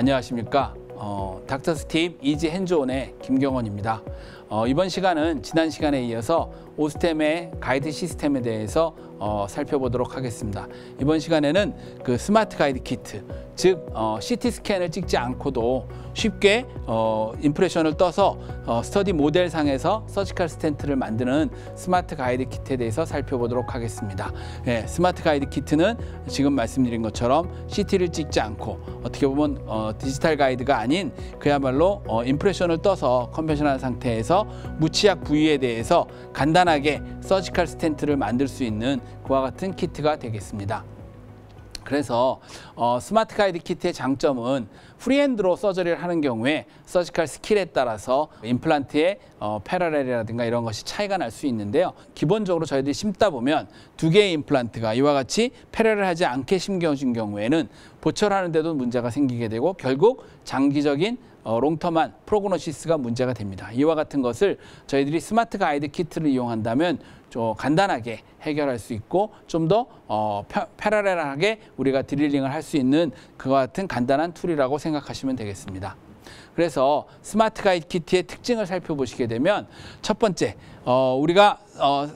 안녕하십니까. 닥터스팁 이지 핸즈온의 김경원입니다. 이번 시간은 지난 시간에 이어서 오스템의 가이드 시스템에 대해서 살펴보도록 하겠습니다. 이번 시간에는 그 스마트 가이드 키트, 즉 CT 스캔을 찍지 않고도 쉽게 임프레션을 떠서 스터디 모델 상에서 서지컬 스텐트를 만드는 스마트 가이드 키트에 대해서 살펴보도록 하겠습니다. 네, 스마트 가이드 키트는 지금 말씀드린 것처럼 CT를 찍지 않고 어떻게 보면 디지털 가이드가 아닌 그야말로 임프레션을 떠서 컨벤션한 상태에서 무치약 부위에 대해서 간단하게 서지컬 스텐트를 만들 수 있는 그와 같은 키트가 되겠습니다. 그래서 스마트 가이드 키트의 장점은 프리핸드로 서저리를 하는 경우에 서지컬 스킬에 따라서 임플란트의 패러렐이라든가 이런 것이 차이가 날 수 있는데요. 기본적으로 저희들이 심다 보면 두 개의 임플란트가 이와 같이 패러렐하지 않게 심겨진 경우에는 보철하는 데도 문제가 생기게 되고 결국 장기적인 롱텀한 프로그노시스가 문제가 됩니다. 이와 같은 것을 저희들이 스마트 가이드 키트를 이용한다면 좀 간단하게 해결할 수 있고 좀 더 패러렐하게 우리가 드릴링을 할 수 있는 그와 같은 간단한 툴이라고 생각하시면 되겠습니다. 그래서 스마트 가이드 키트의 특징을 살펴보시게 되면 첫 번째, 우리가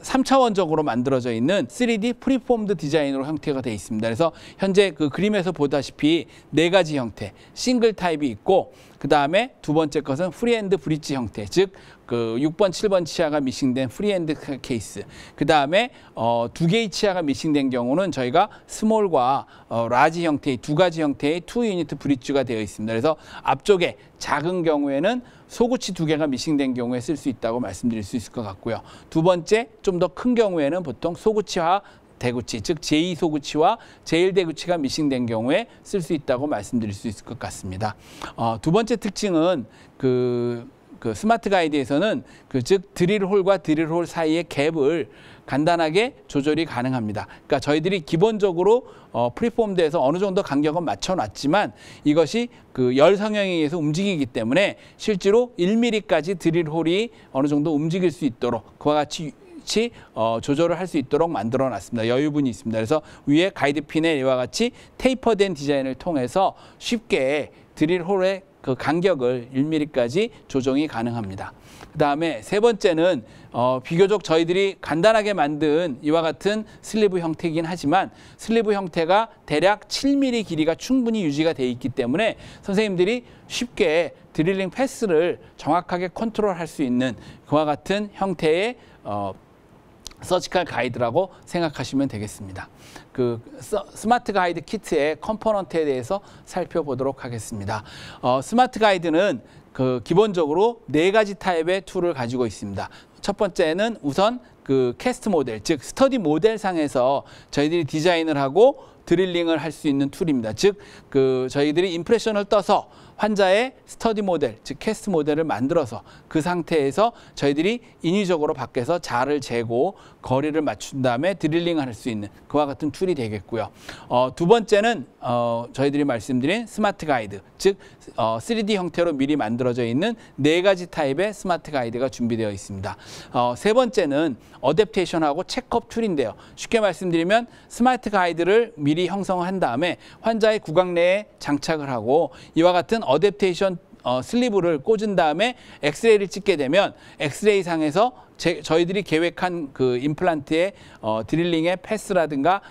3차원적으로 만들어져 있는 3D 프리폼드 디자인으로 형태가 되어 있습니다. 그래서 현재 그 그림에서 보다시피 4가지 형태, 싱글 타입이 있고 그 다음에 두 번째 것은 프리핸드 브릿지 형태, 즉 그 6번, 7번 치아가 미싱된 프리핸드 케이스. 그 다음에 2개의 치아가 미싱된 경우는 저희가 스몰과 라지 형태의 2가지 형태의 2유니트 브릿지가 되어 있습니다. 그래서 앞쪽에 작은 경우에는 소구치 2개가 미싱된 경우에 쓸 수 있다고 말씀드릴 수 있을 것 같고요. 두 번째, 좀 더 큰 경우에는 보통 소구치와 대구치, 즉 제2소구치와 제1대구치가 미싱된 경우에 쓸 수 있다고 말씀드릴 수 있을 것 같습니다. 두 번째 특징은 그 스마트 가이드에서는 즉 드릴홀과 드릴홀 사이의 갭을 간단하게 조절이 가능합니다. 그러니까 저희들이 기본적으로 프리폼드에서 어느 정도 간격은 맞춰놨지만 이것이 그 열 성형에 의해서 움직이기 때문에 실제로 1mm까지 드릴홀이 어느 정도 움직일 수 있도록 그와 같이 조절을 할 수 있도록 만들어 놨습니다. 여유분이 있습니다. 그래서 위에 가이드핀에 이와 같이 테이퍼된 디자인을 통해서 쉽게 드릴홀의 그 간격을 1mm까지 조정이 가능합니다. 그 다음에 세 번째는 비교적 저희들이 간단하게 만든 이와 같은 슬리브 형태이긴 하지만 슬리브 형태가 대략 7mm 길이가 충분히 유지가 되어 있기 때문에 선생님들이 쉽게 드릴링 패스를 정확하게 컨트롤할 수 있는 그와 같은 형태의 서지컬 가이드라고 생각하시면 되겠습니다. 그 스마트 가이드 키트의 컴포넌트에 대해서 살펴보도록 하겠습니다. 스마트 가이드는 그 기본적으로 4가지 타입의 툴을 가지고 있습니다. 첫 번째는 우선 그 캐스트 모델, 즉 스터디 모델 상에서 저희들이 디자인을 하고 드릴링을 할 수 있는 툴입니다. 즉 그 저희들이 임프레션을 떠서 환자의 스터디 모델, 즉 캐스트 모델을 만들어서 그 상태에서 저희들이 인위적으로 밖에서 자를 재고 거리를 맞춘 다음에 드릴링을 할 수 있는 그와 같은 툴이 되겠고요. 두 번째는 저희들이 말씀드린 스마트 가이드, 즉 3D 형태로 미리 만들어져 있는 4가지 타입의 스마트 가이드가 준비되어 있습니다. 세 번째는 어댑테이션하고 체크업 툴인데요. 쉽게 말씀드리면 스마트 가이드를 미리 형성한 다음에 환자의 구강 내에 장착을 하고 이와 같은 어댑테이션 슬리브를 꽂은 다음에 엑스레이를 찍게 되면 엑스레이 상에서 저희들이 계획한 그 임플란트의 드릴링의 패스라든가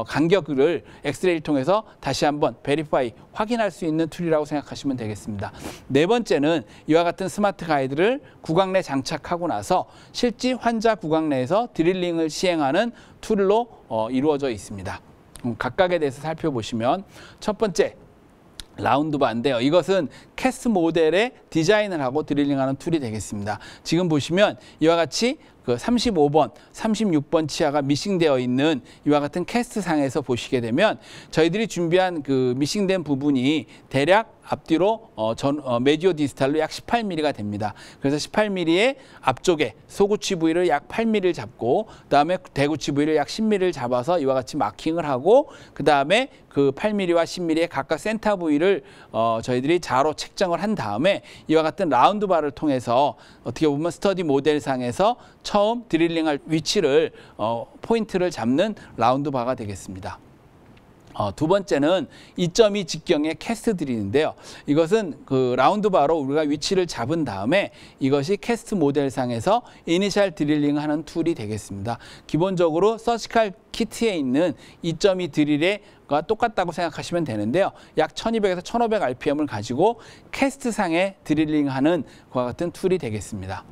간격을 엑스레이를 통해서 다시 한번 베리파이 확인할 수 있는 툴이라고 생각하시면 되겠습니다. 네 번째는 이와 같은 스마트 가이드를 구강 내 장착하고 나서 실제 환자 구강 내에서 드릴링을 시행하는 툴로 이루어져 있습니다. 각각에 대해서 살펴보시면 첫 번째, 라운드바인데요. 이것은 캐스트 모델의 디자인을 하고 드릴링하는 툴이 되겠습니다. 지금 보시면 이와 같이 그 35번, 36번 치아가 미싱되어 있는 이와 같은 캐스트 상에서 보시게 되면 저희들이 준비한 그 미싱된 부분이 대략 앞뒤로 메디오 디스탈로 약 18mm가 됩니다. 그래서 18mm의 앞쪽에 소구치 부위를 약 8mm를 잡고 그다음에 대구치 부위를 약 10mm를 잡아서 이와 같이 마킹을 하고 그다음에 그 8mm와 10mm의 각각 센터 부위를 저희들이 자로 책정을 한 다음에 이와 같은 라운드 바를 통해서 어떻게 보면 스터디 모델상에서 처음 드릴링할 위치를 포인트를 잡는 라운드 바가 되겠습니다. 두 번째는 2.2 직경의 캐스트 드릴인데요. 이것은 그 라운드바로 우리가 위치를 잡은 다음에 이것이 캐스트 모델상에서 이니셜 드릴링 하는 툴이 되겠습니다. 기본적으로 서지컬 키트에 있는 2.2 드릴과 똑같다고 생각하시면 되는데요. 약 1200에서 1500 RPM을 가지고 캐스트상에 드릴링하는 그와 같은 툴이 되겠습니다.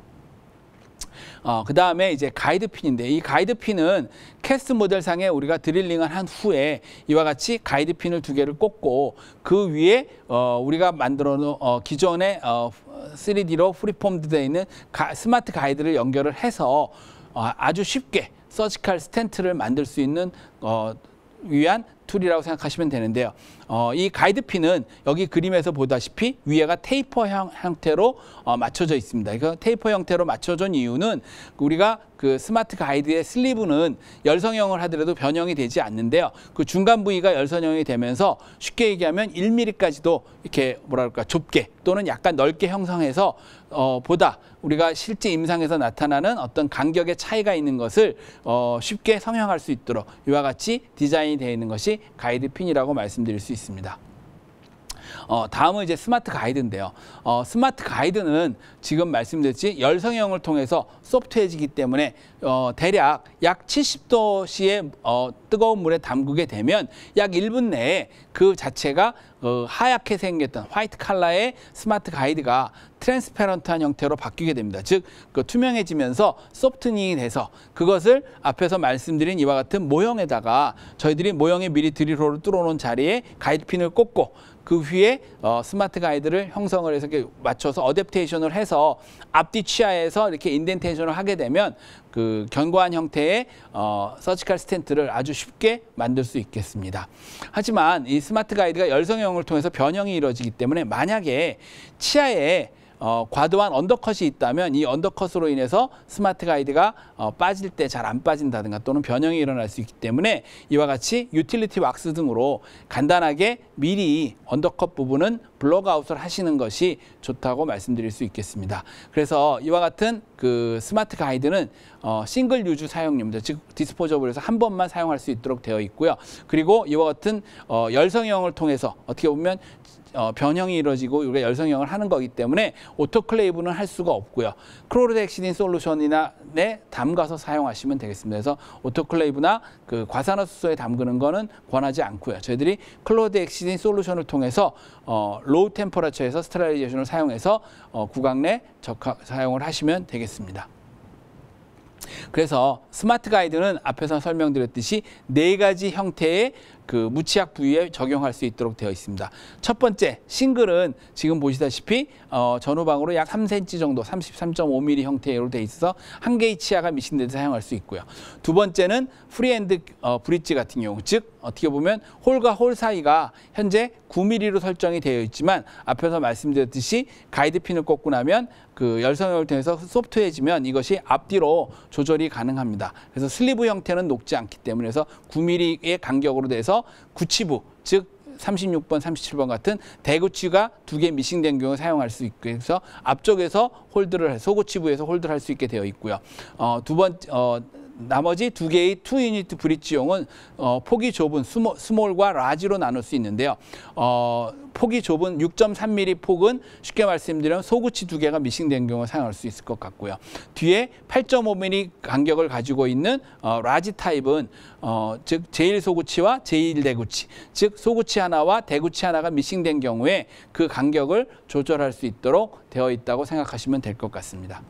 그 다음에 이제 가이드 핀인데, 이 가이드 핀은 캐스트 모델상에 우리가 드릴링을 한 후에 이와 같이 가이드 핀을 2개를 꽂고 그 위에 우리가 만들어 놓은 기존의 3D로 프리폼드 되어 있는 스마트 가이드를 연결을 해서 아주 쉽게 서지컬 스텐트를 만들 수 있는 위한 툴이라고 생각하시면 되는데요. 이 가이드 핀은 여기 그림에서 보다시피 위에가 테이퍼 형태로 맞춰져 있습니다. 이거 테이퍼 형태로 맞춰진 이유는 우리가 그 스마트 가이드의 슬리브는 열성형을 하더라도 변형이 되지 않는데요. 그 중간 부위가 열선형이 되면서 쉽게 얘기하면 1mm까지도 이렇게 뭐랄까 좁게 또는 약간 넓게 형성해서 보다 우리가 실제 임상에서 나타나는 어떤 간격의 차이가 있는 것을 쉽게 성형할 수 있도록 이와 같이 디자인이 되어 있는 것이 가이드 핀이라고 말씀드릴 수 있습니다. 다음은 이제 스마트 가이드인데요. 스마트 가이드는 지금 말씀드렸지 열성형을 통해서 소프트해지기 때문에 대략 약 70도씨의 뜨거운 물에 담그게 되면 약 1분 내에 그 자체가 하얗게 생겼던 화이트 컬러의 스마트 가이드가 트랜스페런트한 형태로 바뀌게 됩니다. 즉 투명해지면서 소프트닝이 돼서 그것을 앞에서 말씀드린 이와 같은 모형에다가 저희들이 모형에 미리 드릴홀을 뚫어놓은 자리에 가이드핀을 꽂고 그 위에 스마트 가이드를 형성을 해서 이렇게 맞춰서 어댑테이션을 해서 앞뒤 치아에서 이렇게 인덴테이션을 하게 되면 그 견고한 형태의 서지컬 스텐트를 아주 쉽게 만들 수 있겠습니다. 하지만 이 스마트 가이드가 열성형을 통해서 변형이 이루어지기 때문에 만약에 치아에 과도한 언더컷이 있다면 이 언더컷으로 인해서 스마트 가이드가 빠질 때 잘 안 빠진다든가 또는 변형이 일어날 수 있기 때문에 이와 같이 유틸리티 왁스 등으로 간단하게 미리 언더컷 부분은 블록아웃을 하시는 것이 좋다고 말씀드릴 수 있겠습니다. 그래서 이와 같은 그 스마트 가이드는 싱글 유즈 사용료입니다. 즉 디스포저블에서 한 번만 사용할 수 있도록 되어 있고요. 그리고 이와 같은 열성형을 통해서 어떻게 보면 변형이 이루어지고 우리가 열성형을 하는 거기 때문에 오토클레이브는 할 수가 없고요. 클로르덱시딘 솔루션이나 담가서 사용하시면 되겠습니다. 그래서 오토클레이브나 그 과산화수소에 담그는 거는 권하지 않고요. 저희들이 클로르덱시딘 솔루션을 통해서 로우 템퍼러처에서 스테라이제이션을 사용해서 구강 내 사용을 하시면 되겠습니다. 그래서 스마트 가이드는 앞에서 설명드렸듯이 4가지 형태의 그 무치약 부위에 적용할 수 있도록 되어 있습니다. 첫 번째 싱글은 지금 보시다시피 전후방으로 약 3cm 정도 33.5mm 형태로 되어 있어서 한 개의 치아가 미싱돼서 사용할 수 있고요. 두 번째는 프리핸드 브릿지 같은 경우, 즉 어떻게 보면 홀과 홀 사이가 현재 9mm로 설정이 되어 있지만 앞에서 말씀드렸듯이 가이드핀을 꽂고 나면 그 열성형을 통해서 소프트해지면 이것이 앞뒤로 조절이 가능합니다. 그래서 슬리브 형태는 녹지 않기 때문에 해서 9mm의 간격으로 돼서 구치부, 즉 36번, 37번 같은 대구치가 2개 미싱된 경우 사용할 수 있고 그래서 앞쪽에서 홀드를 소구치부에서 홀드를 할 수 있게 되어 있고요. 나머지 2개의 2유니트 브릿지용은 폭이 좁은 스몰과 라지로 나눌 수 있는데요. 폭이 좁은 6.3mm 폭은 쉽게 말씀드리면 소구치 2개가 미싱된 경우 사용할 수 있을 것 같고요. 뒤에 8.5mm 간격을 가지고 있는 라지 타입은 즉 제1소구치와 제1대구치, 즉 소구치 하나와 대구치 하나가 미싱된 경우에 그 간격을 조절할 수 있도록 되어 있다고 생각하시면 될 것 같습니다.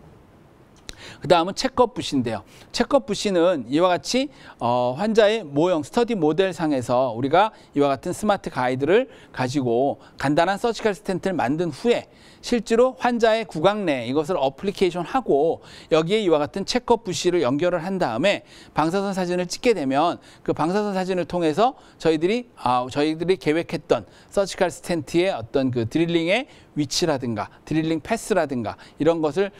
그 다음은 체크업 붓인데요. 체크업 붓은 이와 같이 환자의 모형, 스터디 모델상에서 우리가 이와 같은 스마트 가이드를 가지고 간단한 서지컬 스텐트를 만든 후에 실제로 환자의 구강 내에 이것을 어플리케이션하고 여기에 이와 같은 체크업 붓을 연결을 한 다음에 방사선 사진을 찍게 되면 그 방사선 사진을 통해서 저희들이 계획했던 서지컬 스텐트의 어떤 그 드릴링의 위치라든가 드릴링 패스라든가 이런 것을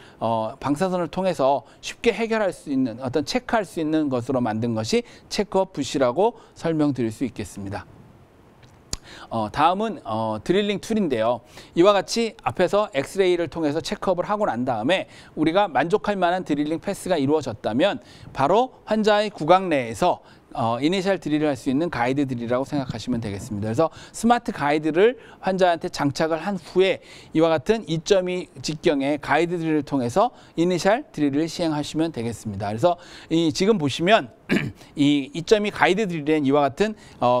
방사선을 통해서 쉽게 해결할 수 있는 어떤 체크할 수 있는 것으로 만든 것이 체크업 붓이라고 설명드릴 수 있겠습니다. 다음은 드릴링 툴인데요. 이와 같이 앞에서 엑스레이를 통해서 체크업을 하고 난 다음에 우리가 만족할 만한 드릴링 패스가 이루어졌다면 바로 환자의 구강 내에서 이니셜 드릴을 할 수 있는 가이드 드릴이라고 생각하시면 되겠습니다. 그래서 스마트 가이드를 환자한테 장착을 한 후에 이와 같은 2.2 직경의 가이드 드릴을 통해서 이니셜 드릴을 시행하시면 되겠습니다. 그래서 지금 보시면 이 2.2 가이드 드릴엔 이와 같은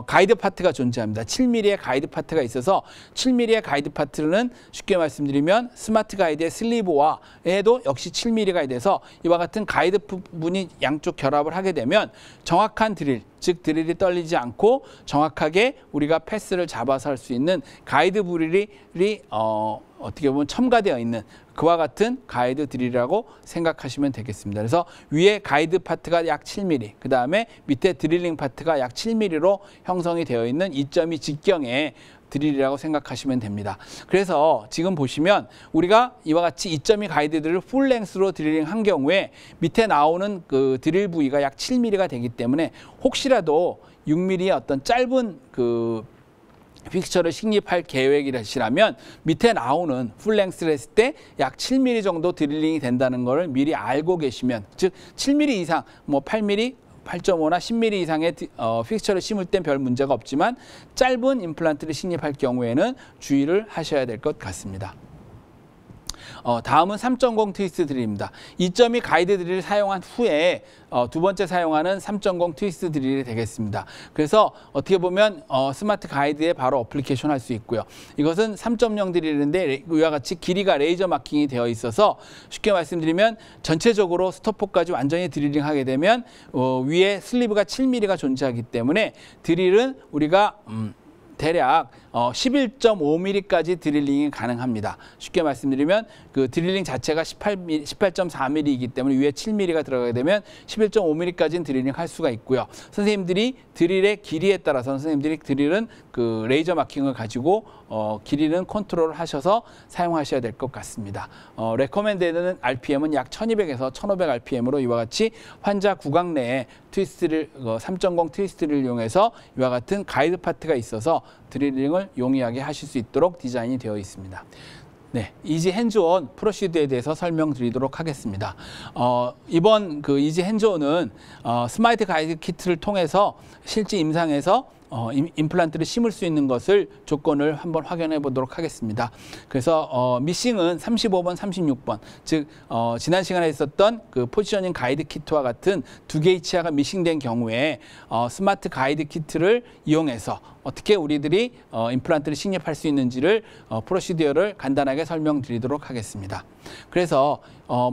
가이드 파트가 존재합니다. 7mm의 가이드 파트가 있어서 7mm의 가이드 파트는 쉽게 말씀드리면 스마트 가이드의 슬리브와 얘도 역시 7mm가 돼서 이와 같은 가이드 부분이 양쪽 결합을 하게 되면 정확한 드릴, 즉 드릴이 떨리지 않고 정확하게 우리가 패스를 잡아서 할 수 있는 가이드 드릴이 어떻게 보면 첨가되어 있는 그와 같은 가이드 드릴이라고 생각하시면 되겠습니다. 그래서 위에 가이드 파트가 약 7mm, 그 다음에 밑에 드릴링 파트가 약 7mm로 형성이 되어 있는 2.2 직경의 드릴이라고 생각하시면 됩니다. 그래서 지금 보시면 우리가 이와 같이 2.2 가이드들을 풀 랭스로 드릴링 한 경우에 밑에 나오는 그 드릴 부위가 약 7mm가 되기 때문에 혹시라도 6mm의 어떤 짧은 그 픽처를 식립할 계획이라시라면 밑에 나오는 풀랭스를 했을 때 약 7mm 정도 드릴링이 된다는 것을 미리 알고 계시면, 즉 7mm 이상, 뭐 8mm, 8.5나 10mm 이상의 픽처를 심을 땐 별 문제가 없지만 짧은 임플란트를 식립할 경우에는 주의를 하셔야 될 것 같습니다. 다음은 3.0 트위스트 드릴입니다. 2.2 가이드 드릴을 사용한 후에 두 번째 사용하는 3.0 트위스트 드릴이 되겠습니다. 그래서 어떻게 보면 스마트 가이드에 바로 어플리케이션 할 수 있고요. 이것은 3.0 드릴인데 이와 같이 길이가 레이저 마킹이 되어 있어서 쉽게 말씀드리면 전체적으로 스토퍼까지 완전히 드릴링 하게 되면 위에 슬리브가 7mm가 존재하기 때문에 드릴은 우리가 대략 11.5mm까지 드릴링이 가능합니다. 쉽게 말씀드리면 그 드릴링 자체가 18.4mm이기 때문에 위에 7mm가 들어가게 되면 11.5mm까지는 드릴링 할 수가 있고요. 선생님들이 드릴의 길이에 따라서 선생님들이 드릴은 그 레이저 마킹을 가지고 길이는 컨트롤을 하셔서 사용하셔야 될 것 같습니다. 레코멘드는 RPM은 약 1200에서 1500 RPM으로 이와 같이 환자 구강 내에 트위스트를 3.0 트위스트를 이용해서 이와 같은 가이드 파트가 있어서 드릴링을 용이하게 하실 수 있도록 디자인이 되어 있습니다. 네, 이지 핸즈온 프로시드에 대해서 설명드리도록 하겠습니다. 이번 그 이지 핸즈온은 스마트 가이드 키트를 통해서 실제 임상에서 임플란트를 심을 수 있는 것을 조건을 한번 확인해 보도록 하겠습니다. 그래서 미싱은 35번, 36번, 즉 지난 시간에 있었던 그 포지셔닝 가이드 키트와 같은 두 개의 치아가 미싱된 경우에 스마트 가이드 키트를 이용해서 어떻게 우리들이 임플란트를 식립할 수 있는지를 프로시디어를 간단하게 설명드리도록 하겠습니다. 그래서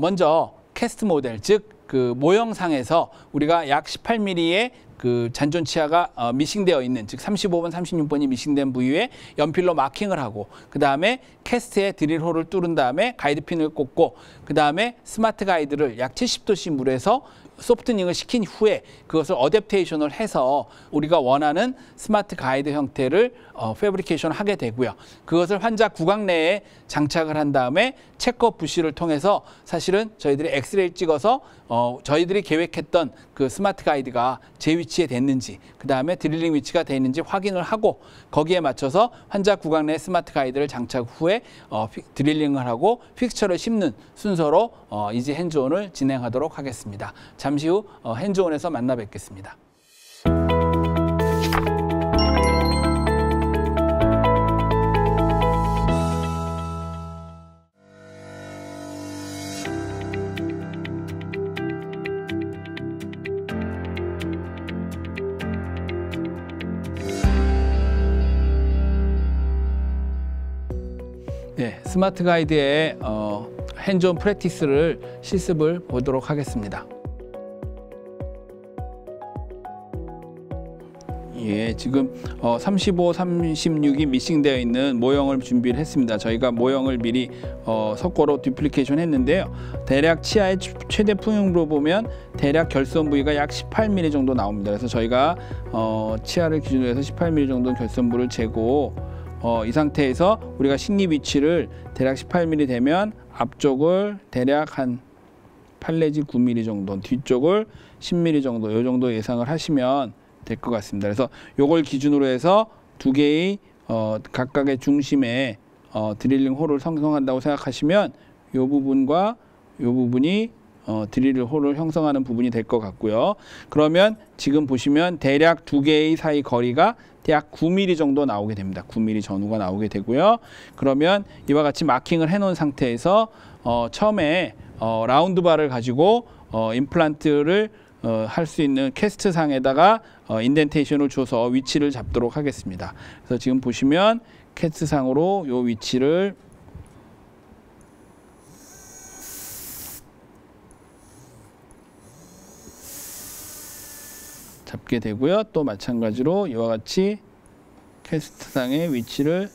먼저 캐스트 모델, 즉 그 모형상에서 우리가 약 18mm의 그 잔존 치아가 미싱되어 있는, 즉 35번, 36번이 미싱된 부위에 연필로 마킹을 하고 그 다음에 캐스트에 드릴 홀을 뚫은 다음에 가이드핀을 꽂고 그 다음에 스마트 가이드를 약 70도씨 물에서 소프트닝을 시킨 후에 그것을 어댑테이션을 해서 우리가 원하는 스마트 가이드 형태를 패브리케이션을 하게 되고요. 그것을 환자 구강 내에 장착을 한 다음에 체커 부시를 통해서 사실은 저희들이 엑스레이를 찍어서 저희들이 계획했던 그 스마트 가이드가 제 위치에 됐는지, 그 다음에 드릴링 위치가 되어 있는지 확인을 하고 거기에 맞춰서 환자 구강 내에 스마트 가이드를 장착 후에 드릴링을 하고 픽처를 심는 순서로 이지 핸즈온을 진행하도록 하겠습니다. 잠시 후 핸즈온에서 만나 뵙겠습니다. 네, 스마트 가이드의 핸즈온 프랙티스를 실습을 보도록 하겠습니다. 예, 지금 35, 36이 미싱되어 있는 모형을 준비를 했습니다. 저희가 모형을 미리 석고로 디플리케이션 했는데요. 대략 치아의 최대 풍용으로 보면 대략 결손 부위가 약 18mm 정도 나옵니다. 그래서 저희가 치아를 기준으로 해서 18mm 정도 결손부를 재고 이 상태에서 우리가 식립 위치를 대략 18mm 되면 앞쪽을 대략 한 8 내지 9mm 정도, 뒤쪽을 10mm 정도, 이 정도 예상을 하시면 될 것 같습니다. 그래서 요걸 기준으로 해서 두 개의 각각의 중심에 드릴링 홀을 형성한다고 생각하시면 요 부분과 요 부분이 드릴 홀을 형성하는 부분이 될 것 같고요. 그러면 지금 보시면 대략 두 개의 사이 거리가 약 9mm 정도 나오게 됩니다. 9mm 전후가 나오게 되고요. 그러면 이와 같이 마킹을 해놓은 상태에서 처음에 라운드 바를 가지고 임플란트를 할 수 있는 캐스트 상에다가 인덴테이션을 줘서 위치를 잡도록 하겠습니다. 그래서 지금 보시면 캐스트 상으로 이 위치를 잡게 되고요. 또 마찬가지로 이와 같이 캐스트상의 위치를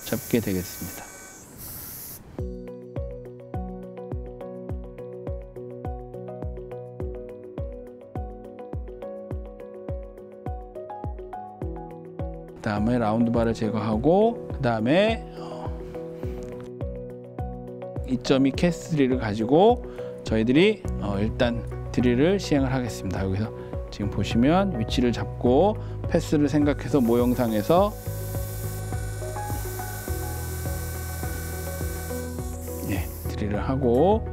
잡게 되겠습니다. 그 다음에 라운드 바를 제거하고 그 다음에 이점이 캐스트 드릴을 가지고 저희들이 일단 드릴을 시행을 하겠습니다. 여기서 지금 보시면 위치를 잡고 패스를 생각해서 모형상에서 드릴을 하고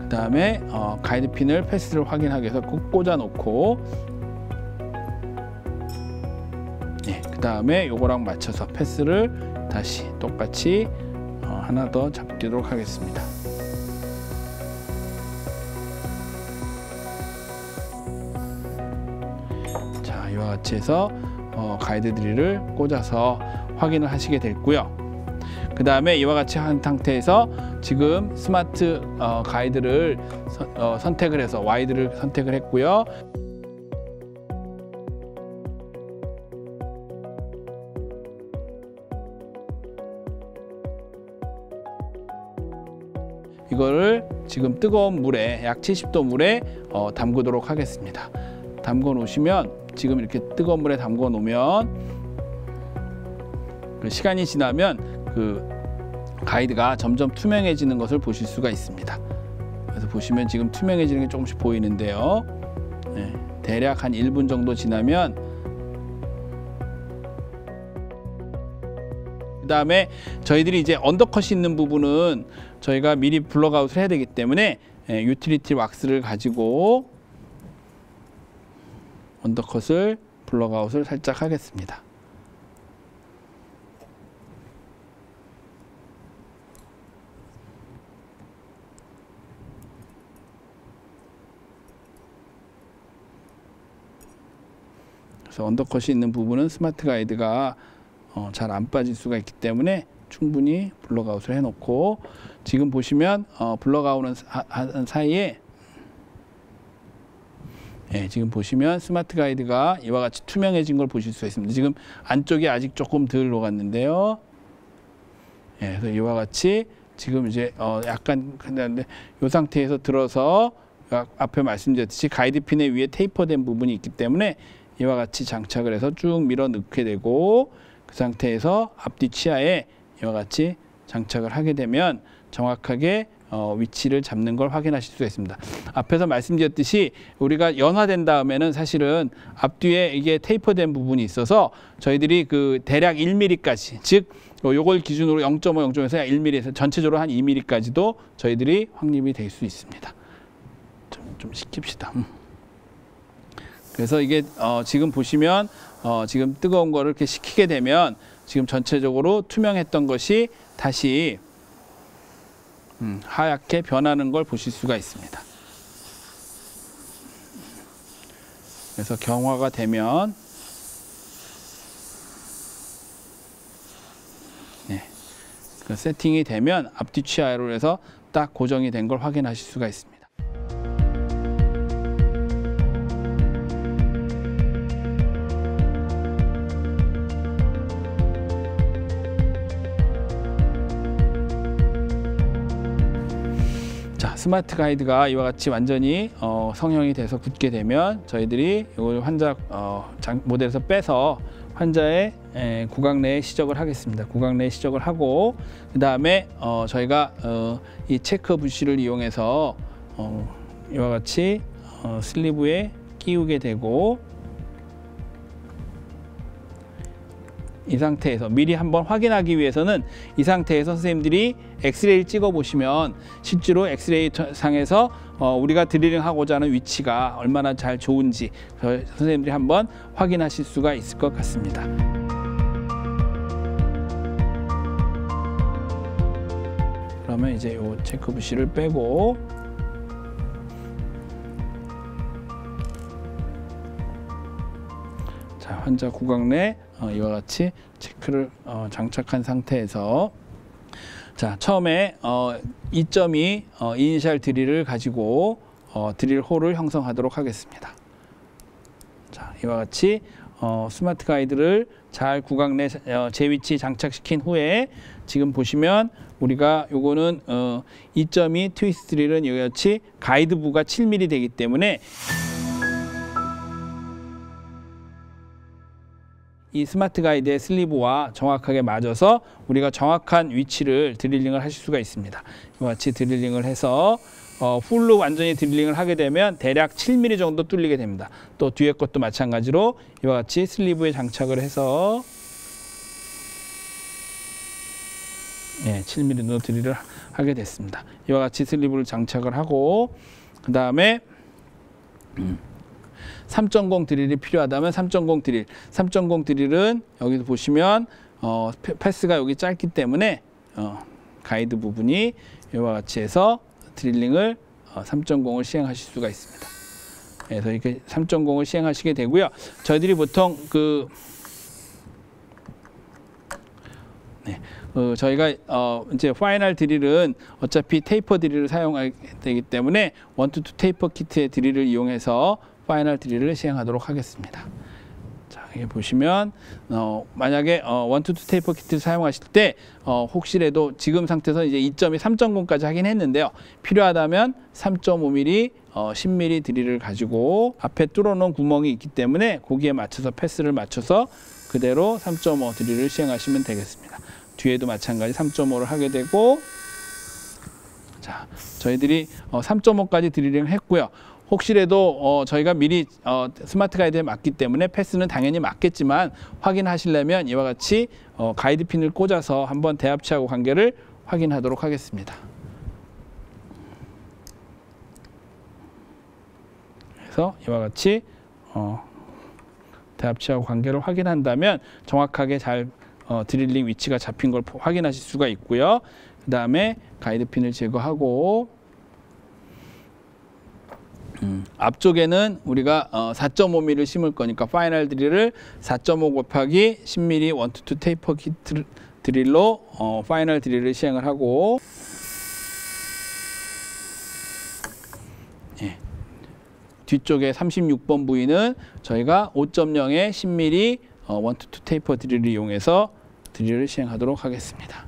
그 다음에 가이드핀을 패스를 확인하기 위해서 꼭 꽂아 놓고 그 다음에 요거랑 맞춰서 패스를 다시 똑같이 하나 더 잡도록 하겠습니다. 자, 이와 같이 해서 가이드 드릴을 꽂아서 확인을 하시게 됐고요. 그 다음에 이와 같이 한 상태에서 지금 스마트 가이드를 선택을 해서 와이드를 선택을 했고요. 이거를 지금 뜨거운 물에 약 70도 물에 담그도록 하겠습니다. 담궈 놓으시면 지금 이렇게 뜨거운 물에 담궈 놓으면 그 시간이 지나면 그 가이드가 점점 투명해지는 것을 보실 수가 있습니다. 그래서 보시면 지금 투명해지는 게 조금씩 보이는데요. 대략 한 1분 정도 지나면 그 다음에 저희들이 이제 언더컷이 있는 부분은 저희가 미리 블럭아웃을 해야 되기 때문에 유틸리티 왁스를 가지고 언더컷을 블럭아웃을 살짝 하겠습니다. 그래서 언더컷이 있는 부분은 스마트 가이드가 잘 안 빠질 수가 있기 때문에 충분히 블럭아웃을 해놓고 지금 보시면 블럭아웃은 사이에 지금 보시면 스마트 가이드가 이와 같이 투명해진 걸 보실 수 있습니다. 지금 안쪽이 아직 조금 덜 녹았는데요. 그래서 이와 같이 지금 이제 약간 근데 이 상태에서 들어서 앞에 말씀드렸듯이 가이드핀의 위에 테이퍼된 부분이 있기 때문에 이와 같이 장착을 해서 쭉 밀어 넣게 되고 그 상태에서 앞뒤 치아에 이와 같이 장착을 하게 되면 정확하게 위치를 잡는 걸 확인하실 수가 있습니다. 앞에서 말씀드렸듯이 우리가 연화된 다음에는 사실은 앞뒤에 이게 테이퍼된 부분이 있어서 저희들이 그 대략 1mm까지 즉 요걸 기준으로 0.5, 0.5에서 1mm에서 전체적으로 한 2mm까지도 저희들이 확립이 될 수 있습니다. 좀 식힙시다. 그래서 이게 지금 보시면 지금 뜨거운 거를 이렇게 식히게 되면 지금 전체적으로 투명했던 것이 다시 하얗게 변하는 걸 보실 수가 있습니다. 그래서 경화가 되면 그 세팅이 되면 앞뒤 치아로 해서 딱 고정이 된 걸 확인하실 수가 있습니다. 자, 스마트 가이드가 이와 같이 완전히 성형이 돼서 굳게 되면 저희들이 이걸 환자 모델에서 빼서 환자의 구강 내에 시적을 하겠습니다. 구강 내에 시적을 하고 그 다음에 저희가 이 체크 부시를 이용해서 이와 같이 슬리브에 끼우게 되고 이 상태에서 미리 한번 확인하기 위해서는 이 상태에서 선생님들이 엑스레이를 찍어 보시면 실제로 엑스레이 상에서 우리가 드릴링하고자 하는 위치가 얼마나 잘 좋은지 선생님들이 한번 확인하실 수가 있을 것 같습니다. 그러면 이제 요 체크 부시를 빼고 자, 환자 구강 내 이와 같이 체크를 장착한 상태에서 자, 처음에 2.2 이니셜 드릴을 가지고 드릴 홀을 형성하도록 하겠습니다. 자, 이와 같이 스마트 가이드를 잘 구강 내 제 위치 장착시킨 후에 지금 보시면 우리가 요거는 2.2 트위스트 드릴은 이와 같이 가이드부가 7mm 되기 때문에 이 스마트 가이드의 슬리브와 정확하게 맞아서 우리가 정확한 위치를 드릴링을 하실 수가 있습니다. 이와 같이 드릴링을 해서 풀로 완전히 드릴링을 하게 되면 대략 7mm 정도 뚫리게 됩니다. 또 뒤에 것도 마찬가지로 이와 같이 슬리브에 장착을 해서 7mm 정도 드릴을 하게 됐습니다. 이와 같이 슬리브를 장착을 하고 그 다음에 3.0 드릴이 필요하다면 3.0 드릴. 3.0 드릴은 여기서 보시면 패스가 여기 짧기 때문에 가이드 부분이 이와 같이 해서 드릴링을 3.0을 시행하실 수가 있습니다. 그래서 이렇게 3.0을 시행하시게 되고요. 저희들이 보통 저희가 이제 파이널 드릴은 어차피 테이퍼 드릴을 사용하게 되기 때문에 1-2 테이퍼 키트의 드릴을 이용해서 파이널 드릴을 시행하도록 하겠습니다. 자, 여기 보시면 만약에 1-2 테이퍼 키트를 사용하실 때 혹시라도 지금 상태에서 이제 2.2, 3.0까지 하긴 했는데요. 필요하다면 3.5mm 10mm 드릴을 가지고 앞에 뚫어놓은 구멍이 있기 때문에 거기에 맞춰서 패스를 맞춰서 그대로 3.5 드릴을 시행하시면 되겠습니다. 뒤에도 마찬가지 3.5를 하게 되고 자, 저희들이 3.5까지 드릴링을 했고요. 혹시라도 저희가 미리 스마트 가이드에 맞기 때문에 패스는 당연히 맞겠지만 확인하시려면 이와 같이 가이드 핀을 꽂아서 한번 대합치하고 관계를 확인하도록 하겠습니다. 그래서 이와 같이 대합치하고 관계를 확인한다면 정확하게 잘 드릴링 위치가 잡힌 걸 확인하실 수가 있고요. 그 다음에 가이드 핀을 제거하고 앞쪽에는 우리가 4.5mm를 심을 거니까 파이널 드릴을 4.5 곱하기 10mm 1-2 테이퍼 키트 드릴로 파이널 드릴을 시행을 하고 뒤쪽에 36번 부위는 저희가 5.0에 10mm 1-2 테이퍼 드릴을 이용해서 드릴을 시행하도록 하겠습니다.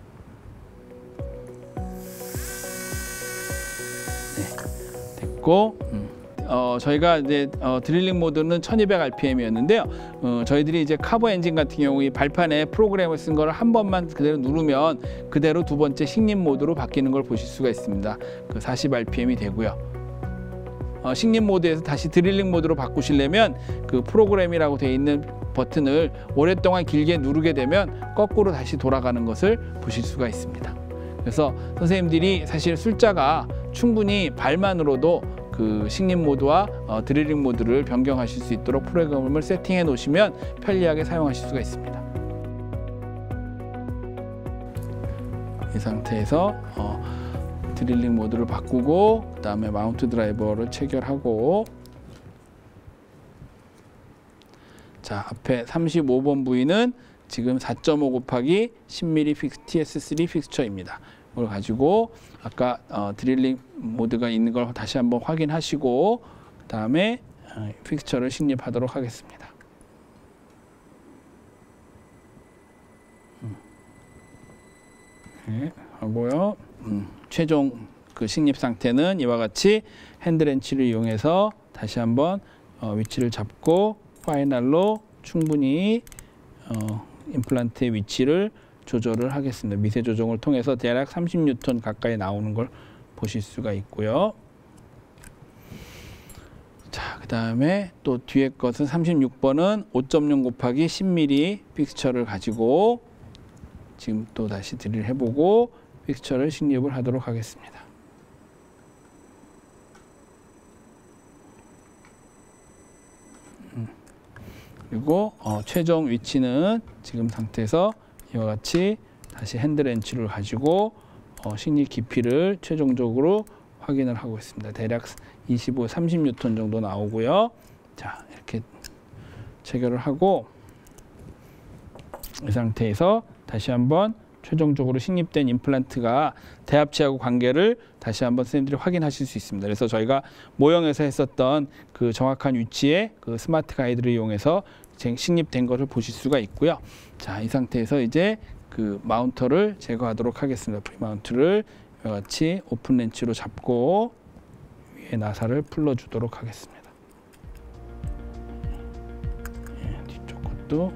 됐고 저희가 이제 드릴링 모드는 1200rpm이었는데요. 저희들이 이제 카보 엔진 같은 경우 이 발판에 프로그램을 쓴 거를 한 번만 그대로 누르면 그대로 두 번째 식립 모드로 바뀌는 걸 보실 수가 있습니다. 그 40rpm이 되고요. 식립 모드에서 다시 드릴링 모드로 바꾸시려면 그 프로그램이라고 되어 있는 버튼을 오랫동안 길게 누르게 되면 거꾸로 다시 돌아가는 것을 보실 수가 있습니다. 그래서 선생님들이 사실 숫자가 충분히 발만으로도 그 식립 모드와 드릴링 모드를 변경하실 수 있도록 프로그램을 세팅해 놓으시면 편리하게 사용하실 수가 있습니다. 이 상태에서 드릴링 모드를 바꾸고 그 다음에 마운트 드라이버를 체결하고 자, 앞에 35번 부위는 지금 4.5 곱하기 10mm TS3 픽스처입니다. 이걸 가지고 아까 드릴링 모드가 있는 걸 다시 한번 확인하시고 그 다음에 픽스처를 식립하도록 하겠습니다. 네, 하고요. 최종 그 식립 상태는 이와 같이 핸드렌치를 이용해서 다시 한번 위치를 잡고 파이널로 충분히 임플란트의 위치를 조절을 하겠습니다. 미세 조정을 통해서 대략 30N 가까이 나오는 걸 보실 수가 있고요. 자, 다음에 또 뒤에 것은 36번은 5.0 곱하기 10mm 픽스처를 가지고 지금 또 다시 드릴 해보고 픽스처를 식립을 하도록 하겠습니다. 그리고 최종 위치는 지금 상태에서 이와 같이 다시 핸드렌치를 가지고 식립 깊이를 최종적으로 확인을 하고 있습니다. 대략 25, 30N 정도 나오고요. 자, 이렇게 체결을 하고 이 상태에서 다시 한번 최종적으로 식립된 임플란트가 대합체하고 관계를 다시 한번 선생님들이 확인하실 수 있습니다. 그래서 저희가 모형에서 했었던 그 정확한 위치에 그 스마트 가이드를 이용해서 식립된 것을 보실 수가 있고요. 자, 이 상태에서 이제 그 마운터를 제거하도록 하겠습니다. 프리마운트를 이와 같이 오픈 렌치로 잡고 위에 나사를 풀러주도록 하겠습니다. 뒤쪽 것도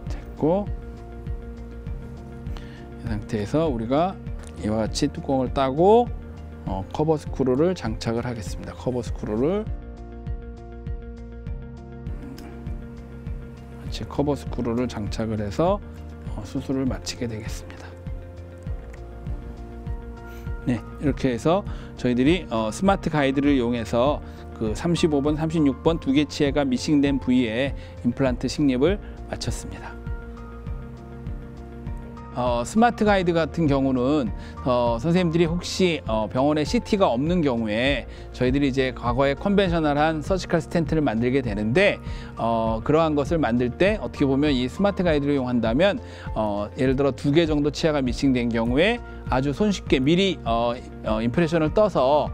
됐고, 이 상태에서 우리가 이와 같이 뚜껑을 따고 커버 스크루를 장착을 하겠습니다. 커버 스크루를 같이 커버 스크루를 장착을 해서 수술을 마치게 되겠습니다. 네, 이렇게 해서 저희들이 스마트 가이드를 이용해서 그 35번, 36번 두 개 치해가 미싱된 부위에 임플란트 식립을 마쳤습니다. 스마트 가이드 같은 경우는 선생님들이 혹시 병원에 CT가 없는 경우에 저희들이 이제 과거에 컨벤셔널한 서지컬 스텐트를 만들게 되는데 그러한 것을 만들 때 어떻게 보면 이 스마트 가이드를 이용한다면 예를 들어 2개 정도 치아가 미싱된 경우에 아주 손쉽게 미리 임프레션을 떠서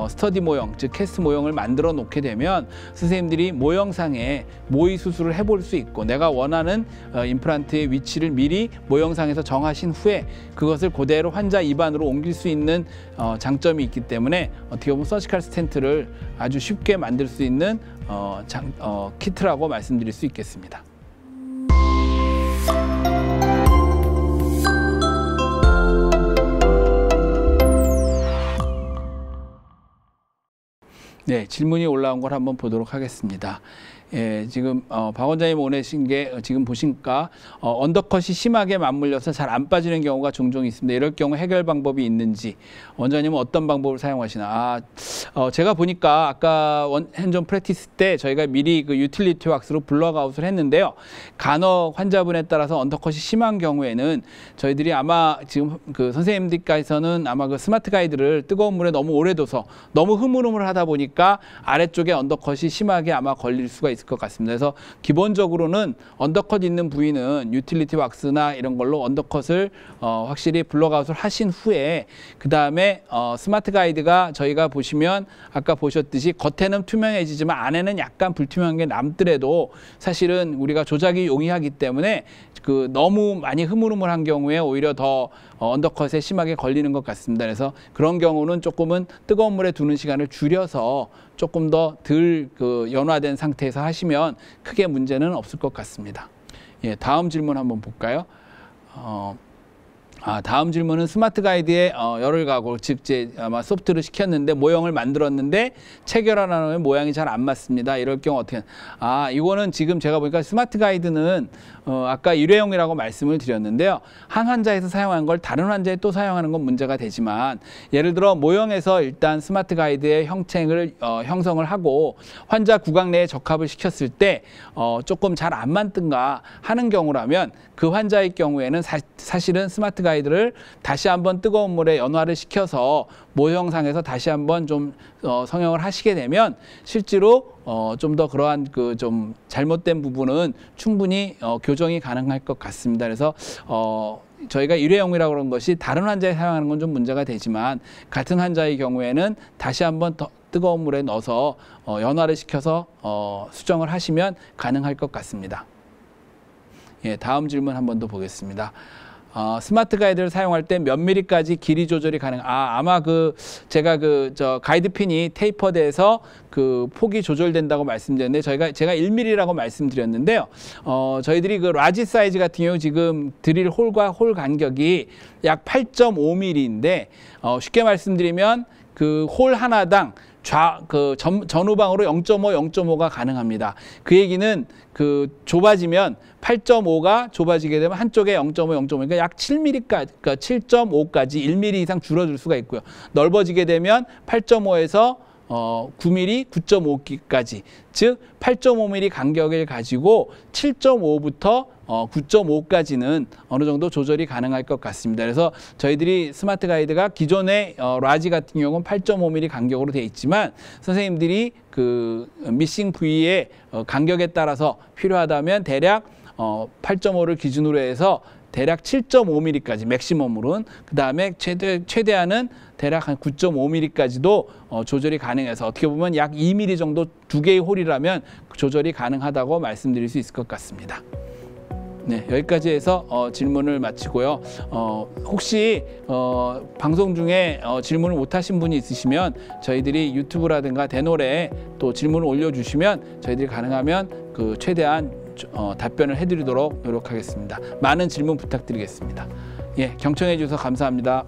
스터디 모형, 즉 캐스트 모형을 만들어 놓게 되면 선생님들이 모형상에 모의 수술을 해볼 수 있고 내가 원하는 임플란트의 위치를 미리 모형상에서 정하신 후에 그것을 그대로 환자 입안으로 옮길 수 있는 장점이 있기 때문에 어떻게 보면 서지컬 스텐트를 아주 쉽게 만들 수 있는 키트라고 말씀드릴 수 있겠습니다. 네, 질문이 올라온 걸 한번 보도록 하겠습니다. 예, 지금 박 원장님 보내신 게 지금 보시니까 언더컷이 심하게 맞물려서 잘 안 빠지는 경우가 종종 있습니다. 이럴 경우 해결 방법이 있는지 원장님은 어떤 방법을 사용하시나? 제가 보니까 아까 핸즈온 프랙티스 때 저희가 미리 그 유틸리티 왁스로 블럭아웃을 했는데요. 간혹 환자분에 따라서 언더컷이 심한 경우에는 저희들이 아마 지금 그 선생님들께서는 아마 그 스마트 가이드를 뜨거운 물에 너무 오래 둬서 너무 흐물흐물하다 보니까 아래쪽에 언더컷이 심하게 아마 걸릴 수가 있을 것 같습니다. 그래서 기본적으로는 언더컷 있는 부위는 유틸리티 왁스나 이런 걸로 언더컷을 확실히 블럭아웃을 하신 후에 그 다음에 스마트 가이드가 저희가 보시면 아까 보셨듯이 겉에는 투명해지지만 안에는 약간 불투명한 게 남더라도 사실은 우리가 조작이 용이하기 때문에 그 너무 많이 흐물흐물한 경우에 오히려 더 언더컷에 심하게 걸리는 것 같습니다. 그래서 그런 경우는 조금은 뜨거운 물에 두는 시간을 줄여서 조금 더 덜 그 연화된 상태에서 하시면 크게 문제는 없을 것 같습니다. 예, 다음 질문 한번 볼까요? 다음 질문은 스마트 가이드에 열을 가고 즉 아마 소프트를 시켰는데 모형을 만들었는데 체결하는 모양이 잘 안 맞습니다. 이럴 경우 어떻게? 이거는 지금 제가 보니까 스마트 가이드는 아까 일회용이라고 말씀을 드렸는데요. 한 환자에서 사용한 걸 다른 환자에 또 사용하는 건 문제가 되지만 예를 들어 모형에서 일단 스마트 가이드의 형체를 형성을 하고 환자 구강 내에 적합을 시켰을 때 조금 잘 안 맞든가 하는 경우라면 그 환자의 경우에는 사실은 스마트 가이드를 다시 한번 뜨거운 물에 연화를 시켜서 모형상에서 다시 한번 좀 성형을 하시게 되면 실제로 좀 더 그러한 그 좀 잘못된 부분은 충분히 교정이 가능할 것 같습니다. 그래서 저희가 일회용이라고 그런 것이 다른 환자에 사용하는 건 좀 문제가 되지만 같은 환자의 경우에는 다시 한번 더 뜨거운 물에 넣어서 연화를 시켜서 수정을 하시면 가능할 것 같습니다. 예, 다음 질문 한 번 더 보겠습니다. 스마트 가이드를 사용할 때 몇 미리까지 길이 조절이 가능? 아마 제가 가이드 핀이 테이퍼돼서 폭이 조절된다고 말씀드렸는데 제가 1mm라고 말씀드렸는데요. 저희들이 라지 사이즈 같은 경우 지금 드릴 홀과 홀 간격이 약 8.5mm인데 쉽게 말씀드리면 홀 하나당 전후방으로 0.5, 0.5가 가능합니다. 그 얘기는 좁아지면 8.5가 좁아지게 되면 한쪽에 0.5, 0.5, 그러니까 약 7mm까지, 그러니까 7.5까지 1mm 이상 줄어들 수가 있고요. 넓어지게 되면 8.5에서 9mm, 9.5까지, 즉 8.5mm 간격을 가지고 7.5부터 9.5까지는 어느 정도 조절이 가능할 것 같습니다. 그래서 저희들이 스마트 가이드가 기존의 라지 같은 경우는 8.5mm 간격으로 되어 있지만 선생님들이 미싱 부위의 간격에 따라서 필요하다면 대략 8.5를 기준으로 해서 대략 7.5mm까지 맥시멈으로는, 그 다음에 최대한은 대략 한 9.5mm까지도 조절이 가능해서 어떻게 보면 약 2mm 정도 두 개의 홀이라면 조절이 가능하다고 말씀드릴 수 있을 것 같습니다. 네, 여기까지 해서 질문을 마치고요. 혹시 방송 중에 질문을 못 하신 분이 있으시면 저희들이 유튜브라든가 대노래에 또 질문을 올려주시면 저희들이 가능하면 최대한 답변을 해드리도록 노력하겠습니다. 많은 질문 부탁드리겠습니다. 예, 경청해 주셔서 감사합니다.